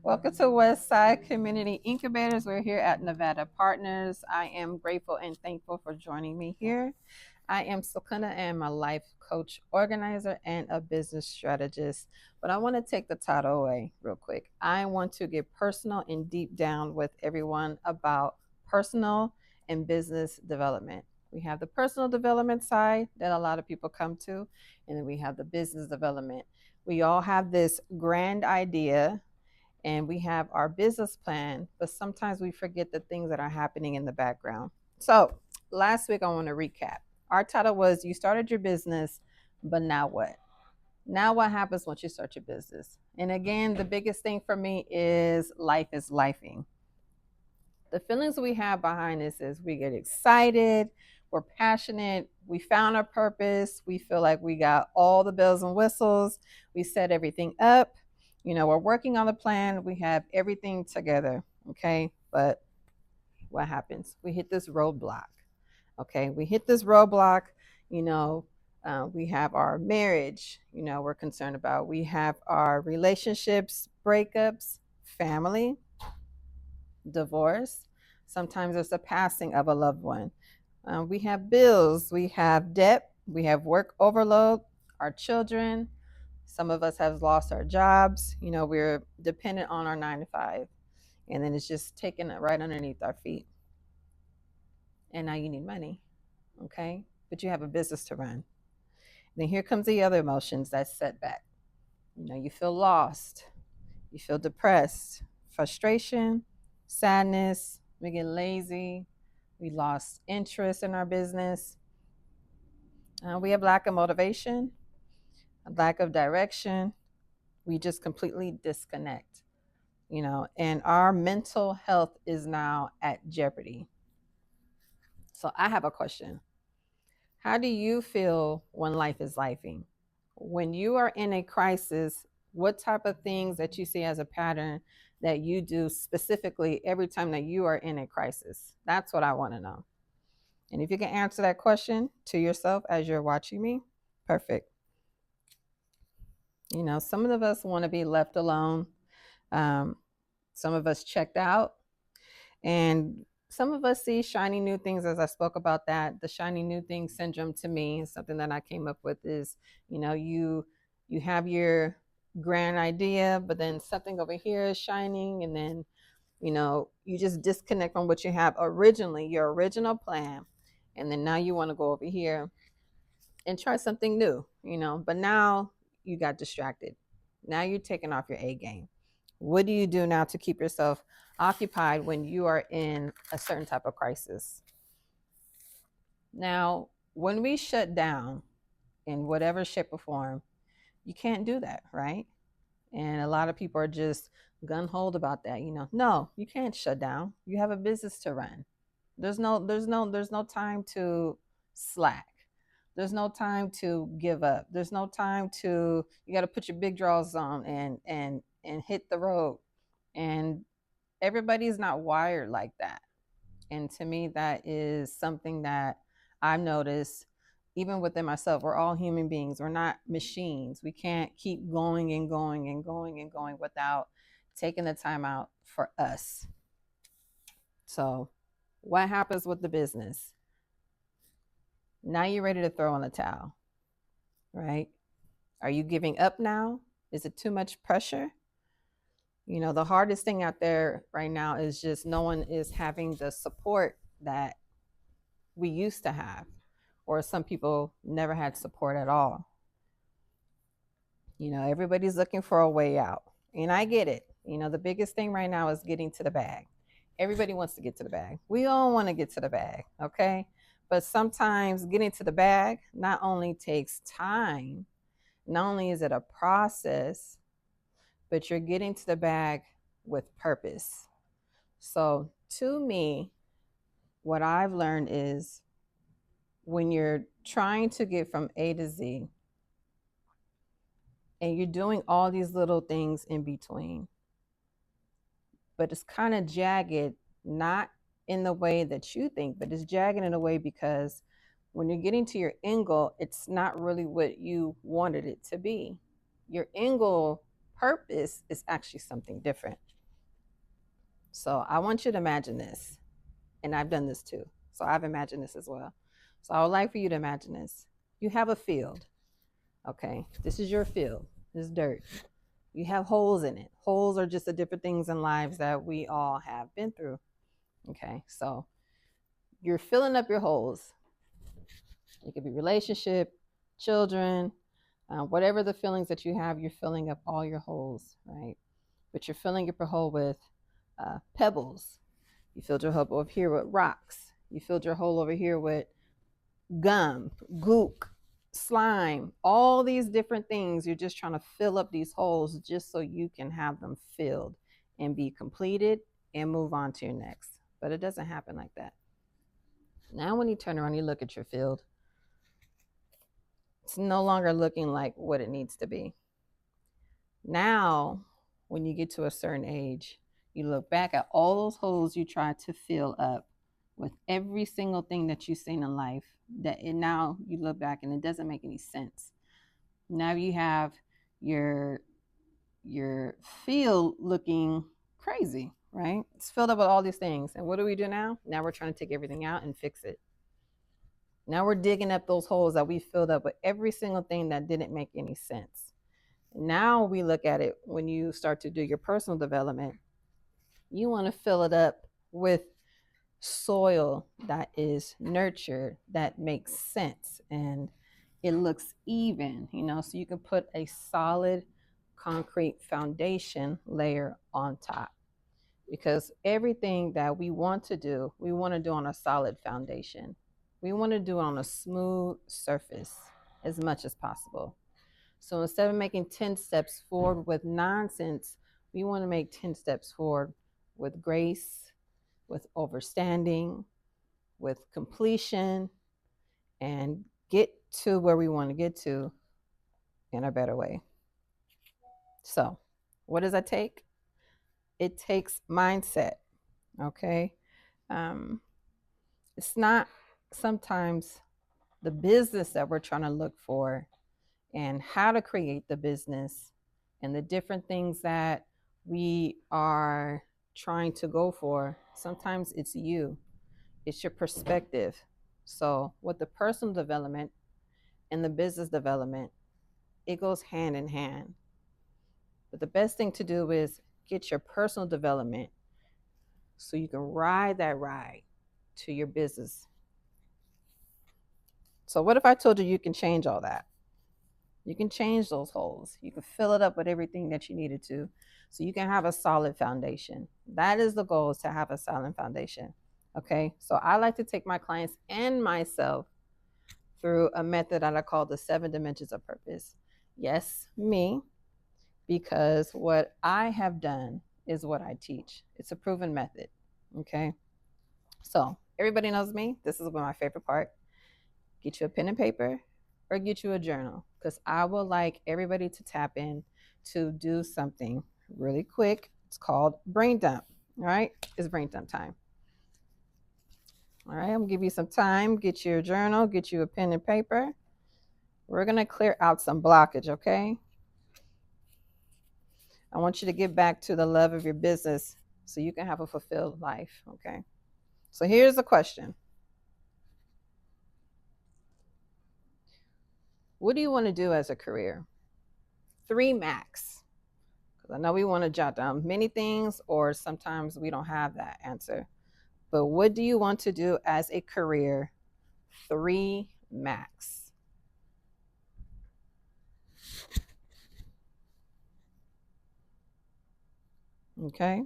Welcome to Westside Community Incubators. We're here at Nevada Partners. I am grateful and thankful for joining me here. I am CoachMeSeclenda and I'm a life coach, organizer, and a business strategist. But I want to take the title away real quick. I want to get personal and deep down with everyone about personal and business development. We have the personal development side that a lot of people come to, and then we have the business development. We all have this grand idea and we have our business plan, but sometimes we forget the things that are happening in the background. So, last week I want to recap. Our title was You Started Your Business, but now what? Now, what happens once you start your business? And again, the biggest thing for me is life is lifing. The feelings we have behind this is we get excited, we're passionate, we found our purpose, we feel like we got all the bells and whistles, we set everything up, we're working on the plan, we have everything together, okay? But what happens? We hit this roadblock, okay? We hit this roadblock, we have our marriage, we're concerned about. We have our relationships, breakups, family, divorce. Sometimes it's the passing of a loved one. We have bills, we have debt, we have work overload, our children. Some of us have lost our jobs. We're dependent on our 9 to 5. And then it's just taken right underneath our feet. And now you need money, okay? But you have a business to run. Then here comes the other emotions, that setback. You feel lost, you feel depressed, frustration, sadness, we get lazy, we lost interest in our business. We have lack of motivation, a lack of direction. We just completely disconnect, and our mental health is now at jeopardy. So I have a question. How do you feel when life is lifing? When you are in a crisis, what type of things that you see as a pattern that you do specifically every time that you are in a crisis? That's what I want to know. And if you can answer that question to yourself as you're watching me, perfect. Some of us want to be left alone. Some of us checked out. And some of us see shiny new things, as I spoke about that. The shiny new thing syndrome to me is something that I came up with is, you have your grand idea, but then something over here is shining, and then, you just disconnect from what you have originally, your original plan. And then now you want to go over here and try something new, but now you got distracted. Now you're taking off your A game. What do you do now to keep yourself occupied when you are in a certain type of crisis? Now, when we shut down in whatever shape or form, you can't do that, right? And a lot of people are just gun-ho about that. No, you can't shut down. You have a business to run. There's no time to slack. There's no time to give up. There's no time to, you got to put your big draws on and hit the road. And everybody's not wired like that. And to me, that is something that I've noticed even within myself. We're all human beings. We're not machines. We can't keep going and going and going and going without taking the time out for us. So what happens with the business? Now you're ready to throw in the towel, right? Are you giving up now? Is it too much pressure? The hardest thing out there right now is just no one is having the support that we used to have, or some people never had support at all. Everybody's looking for a way out, and I get it. The biggest thing right now is getting to the bag. Everybody wants to get to the bag. We all want to get to the bag, okay? But sometimes getting to the bag not only takes time, not only is it a process, but you're getting to the bag with purpose. So to me, what I've learned is when you're trying to get from A to Z and you're doing all these little things in between, but it's kind of jagged, not in the way that you think, but it's jagged in a way because when you're getting to your end goal, it's not really what you wanted it to be. Your end goal purpose is actually something different. So I want you to imagine this, and I've done this too. So I've imagined this as well. So I would like for you to imagine this. You have a field, okay? This is your field. This is dirt. You have holes in it. Holes are just the different things in lives that we all have been through, okay? So you're filling up your holes. It could be relationship, children, whatever the feelings that you have, you're filling up all your holes, right? But you're filling up your hole with pebbles. You filled your hole over here with rocks. You filled your hole over here with gum, gook, slime, all these different things. You're just trying to fill up these holes just so you can have them filled and be completed and move on to your next. But it doesn't happen like that. Now, when you turn around, you look at your field, it's no longer looking like what it needs to be. Now, when you get to a certain age, you look back at all those holes you tried to fill up with every single thing that you've seen in life, that and now you look back and it doesn't make any sense. Now you have your field looking crazy, right? It's filled up with all these things. And what do we do now? Now we're trying to take everything out and fix it. Now we're digging up those holes that we filled up with every single thing that didn't make any sense. Now we look at it when you start to do your personal development, you want to fill it up with soil that is nurtured, that makes sense, and it looks even, so you can put a solid concrete foundation layer on top. Because everything that we want to do on a solid foundation. We want to do it on a smooth surface as much as possible. So instead of making 10 steps forward with nonsense, we want to make 10 steps forward with grace, with overstanding, with completion, and get to where we want to get to in a better way. So, what does that take? It takes mindset, okay? It's not sometimes the business that we're trying to look for and how to create the business and the different things that we are trying to go for. Sometimes it's you, it's your perspective. So with the personal development and the business development, it goes hand in hand. But the best thing to do is get your personal development so you can ride that ride to your business. So what if I told you you can change all that? You can change those holes. You can fill it up with everything that you needed to so you can have a solid foundation. That is the goal, is to have a solid foundation. Okay, so I like to take my clients and myself through a method that I call the 7 dimensions of purpose. Yes, me, because what I have done is what I teach. It's a proven method. Okay, so everybody knows me. This is my favorite part. Get you a pen and paper or get you a journal, because I would like everybody to tap in to do something really quick. It's called brain dump. All right, it's brain dump time. All right, I'm gonna give you some time. Get your journal, get you a pen and paper. We're gonna clear out some blockage, okay? I want you to get back to the love of your business so you can have a fulfilled life, okay? So here's the question. What do you want to do as a career? 3 max. Because I know we want to jot down many things, or sometimes we don't have that answer. But what do you want to do as a career? 3 max. Okay?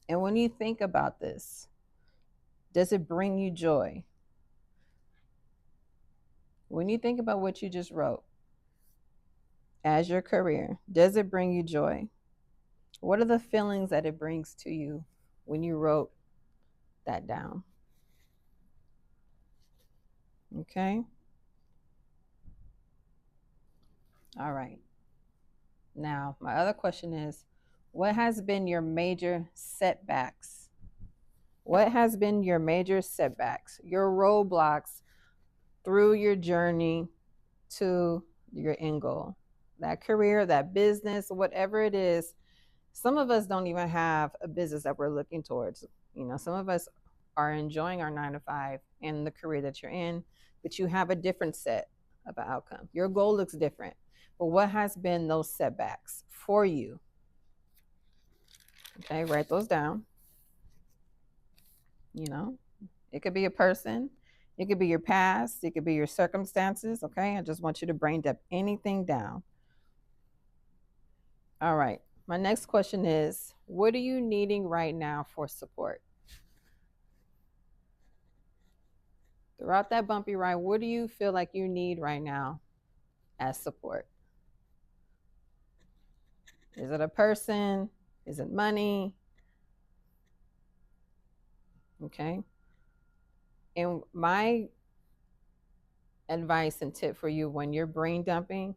And when you think about this, does it bring you joy? When you think about what you just wrote as your career, does it bring you joy? What are the feelings that it brings to you when you wrote that down? Okay? All right. Now, my other question is, what has been your major setbacks? What has been your major setbacks, your roadblocks through your journey to your end goal? that career, that business, whatever it is. Some of us don't even have a business that we're looking towards. Some of us are enjoying our 9 to 5 and the career that you're in, but you have a different set of outcome. Your goal looks different. But what has been those setbacks for you? Okay, write those down. It could be a person, it could be your past, it could be your circumstances. Okay, I just want you to brain dump anything down. All right, my next question is, what are you needing right now for support? Throughout that bumpy ride, what do you feel like you need right now as support? Is it a person? Is it money? Okay. And my advice and tip for you when you're brain dumping,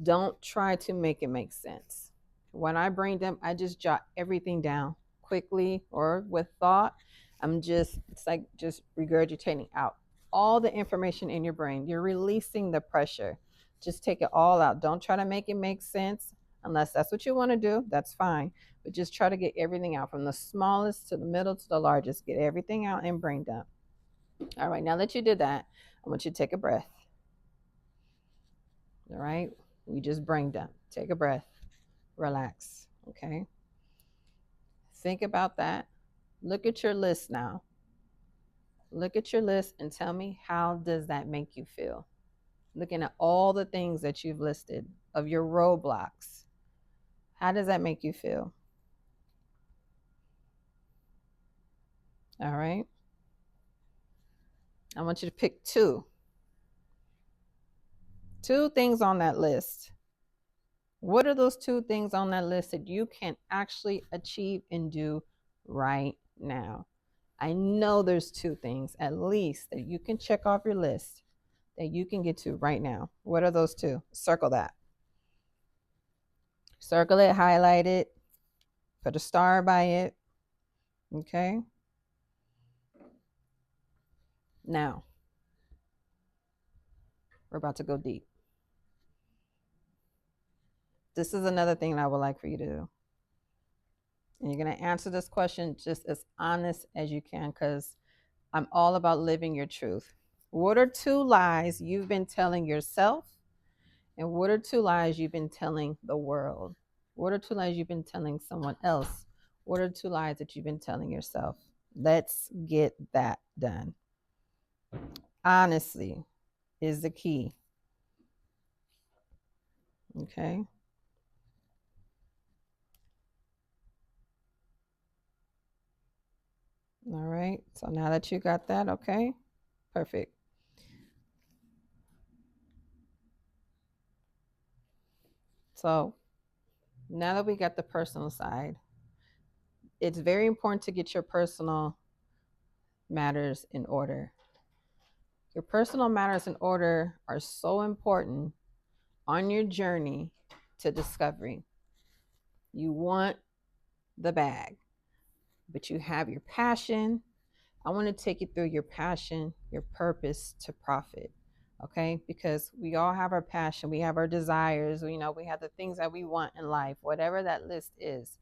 don't try to make it make sense. When I brain dump, I just jot everything down quickly or with thought. It's like just regurgitating out all the information in your brain. You're releasing the pressure. Just take it all out. Don't try to make it make sense unless that's what you want to do. That's fine. But just try to get everything out from the smallest to the middle to the largest. Get everything out and brain dump. All right. Now that you did that, I want you to take a breath. All right. You just brain dump. Take a breath. Relax. Okay. Think about that. Look at your list now. Look at your list and tell me, how does that make you feel? Looking at all the things that you've listed of your roadblocks. How does that make you feel? All right. I want you to pick two things on that list. What are those 2 things on that list that you can actually achieve and do right now? I know there's 2 things at least that you can check off your list that you can get to right now. What are those 2? Circle that. Circle it, highlight it, put a star by it. Okay. Now, we're about to go deep. This is another thing that I would like for you to do. And you're going to answer this question just as honest as you can, because I'm all about living your truth. What are 2 lies you've been telling yourself? And what are 2 lies you've been telling the world? What are 2 lies you've been telling someone else? What are 2 lies that you've been telling yourself? Let's get that done. Honestly is the key. Okay. All right. So now that you got that, okay, perfect. So now that we got the personal side, it's very important to get your personal matters in order. Your personal matters in order are so important on your journey to discovery. You want the bag, but you have your passion. I want to take you through your passion, your purpose to profit. Okay, because we all have our passion, we have our desires, we have the things that we want in life, whatever that list is.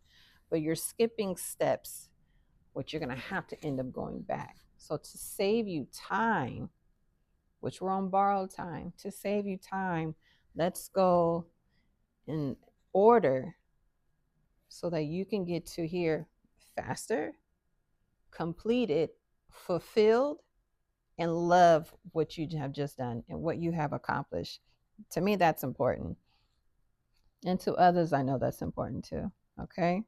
But you're skipping steps, which you're going to have to end up going back. So to save you time, which we're on borrowed time, to save you time, let's go in order so that you can get to here faster, completed, fulfilled, and love what you have just done and what you have accomplished. To me, that's important. And to others, I know that's important too. Okay.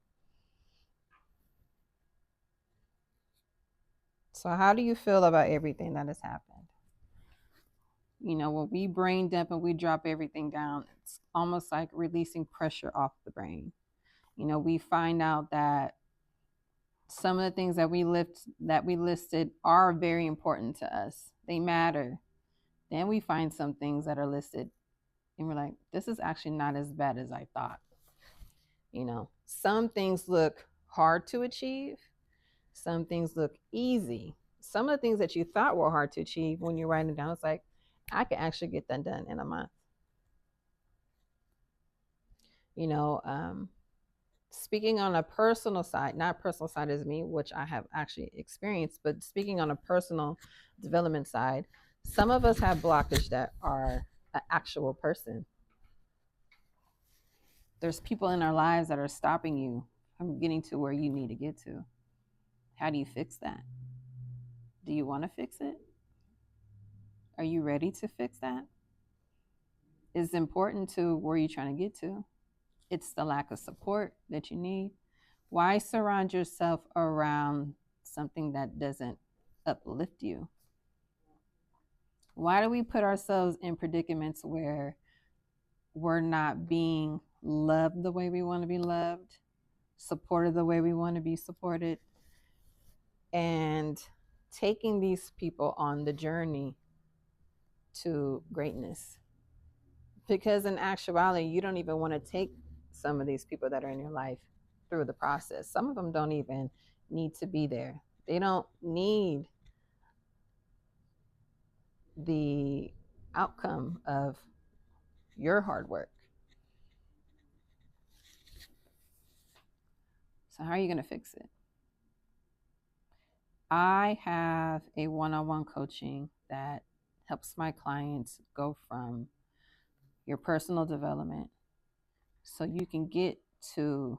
So, how do you feel about everything that has happened? When we brain dump and we drop everything down, it's almost like releasing pressure off the brain. We find out that some of the things that we listed are very important to us. They matter. Then we find some things that are listed and we're like, this is actually not as bad as I thought. Some things look hard to achieve. Some things look easy. Some of the things that you thought were hard to achieve, when you're writing it down, it's like, I can actually get that done in a month. You know, speaking on a personal side, not personal side as me, which I have actually experienced, but speaking on a personal development side, some of us have blockage that are an actual person. There's people in our lives that are stopping you from getting to where you need to get to. How do you fix that? Do you want to fix it? Are you ready to fix that? It's important to where you're trying to get to. It's the lack of support that you need. Why surround yourself around something that doesn't uplift you? Why do we put ourselves in predicaments where we're not being loved the way we want to be loved, supported the way we want to be supported, and taking these people on the journey to greatness? Because in actuality, you don't even want to take some of these people that are in your life through the process. Some of them don't even need to be there. They don't need the outcome of your hard work. So, how are you going to fix it? I have a one on one coaching that helps my clients go from your personal development so you can get to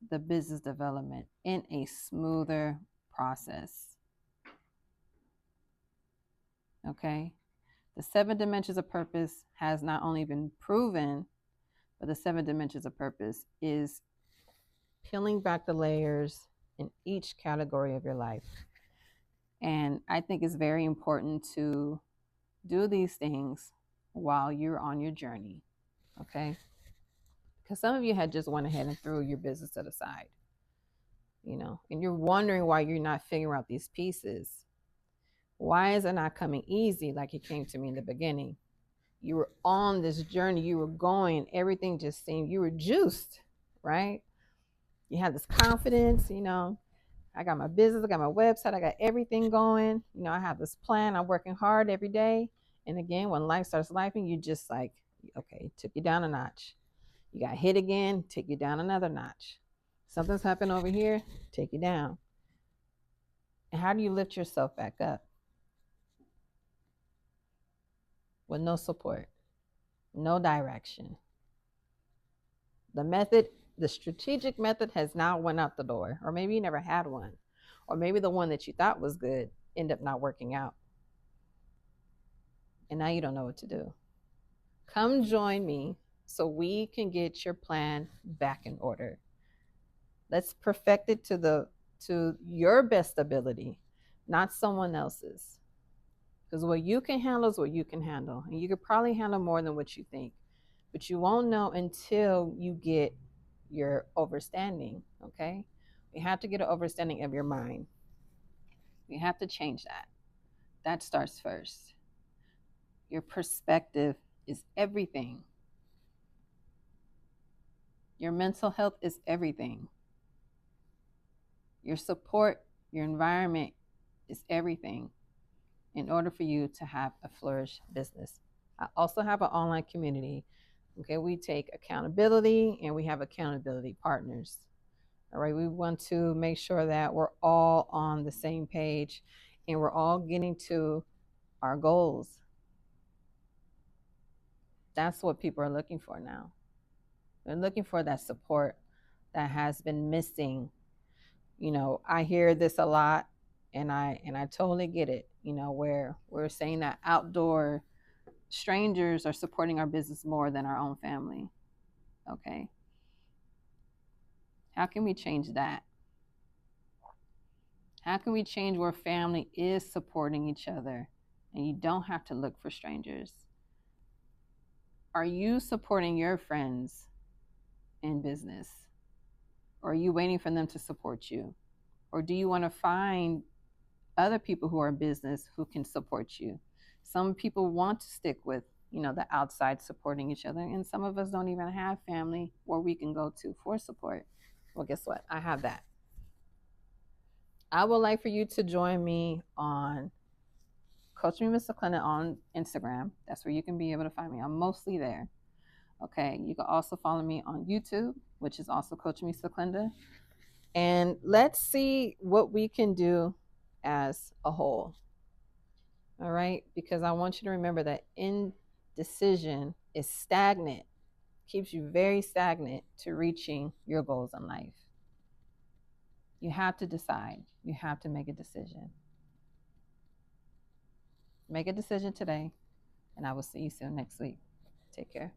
the business development in a smoother process. Okay? The 7 dimensions of purpose has not only been proven, but the 7 dimensions of purpose is peeling back the layers in each category of your life. And I think it's very important to do these things while you're on your journey. Okay? Because some of you had just went ahead and threw your business to the side, and you're wondering why you're not figuring out these pieces. Why is it not coming easy like it came to me in the beginning? You were on this journey, you were going, everything just seemed, you were juiced, right? You had this confidence, I got my business, I got my website, I got everything going. I have this plan, I'm working hard every day. And again, when life starts lifing, you just like, okay, took you down a notch. You got hit again, take you down another notch. Something's happened over here, take you down. And how do you lift yourself back up? With no support, no direction. The strategic method has now went out the door, or maybe you never had one, or maybe the one that you thought was good ended up not working out. And now you don't know what to do. Come join me so we can get your plan back in order. Let's perfect it to your best ability, not someone else's. Because what you can handle is what you can handle. And you could probably handle more than what you think. But you won't know until you get your overstanding, okay? We have to get an overstanding of your mind. We have to change that. That starts first. Your perspective is everything. Your mental health is everything. Your support, your environment is everything in order for you to have a flourish business. I also have an online community. Okay, we take accountability and we have accountability partners. All right, we want to make sure that we're all on the same page and we're all getting to our goals. That's what people are looking for now. They're looking for that support that has been missing. I hear this a lot, and I totally get it. Where we're saying that outdoor strangers are supporting our business more than our own family. Okay. How can we change that? How can we change where family is supporting each other and you don't have to look for strangers? Are you supporting your friends in business? Or are you waiting for them to support you? Or do you want to find other people who are in business who can support you? Some people want to stick with, the outside supporting each other. And some of us don't even have family where we can go to for support. Well, guess what? I have that. I would like for you to join me on CoachMeSeclenda on Instagram. That's where you can be able to find me. I'm mostly there. Okay, you can also follow me on YouTube, which is also CoachMeSeclenda. And let's see what we can do as a whole. All right, because I want you to remember that indecision is stagnant, keeps you very stagnant to reaching your goals in life. You have to decide. You have to make a decision. Make a decision today, and I will see you soon next week. Take care.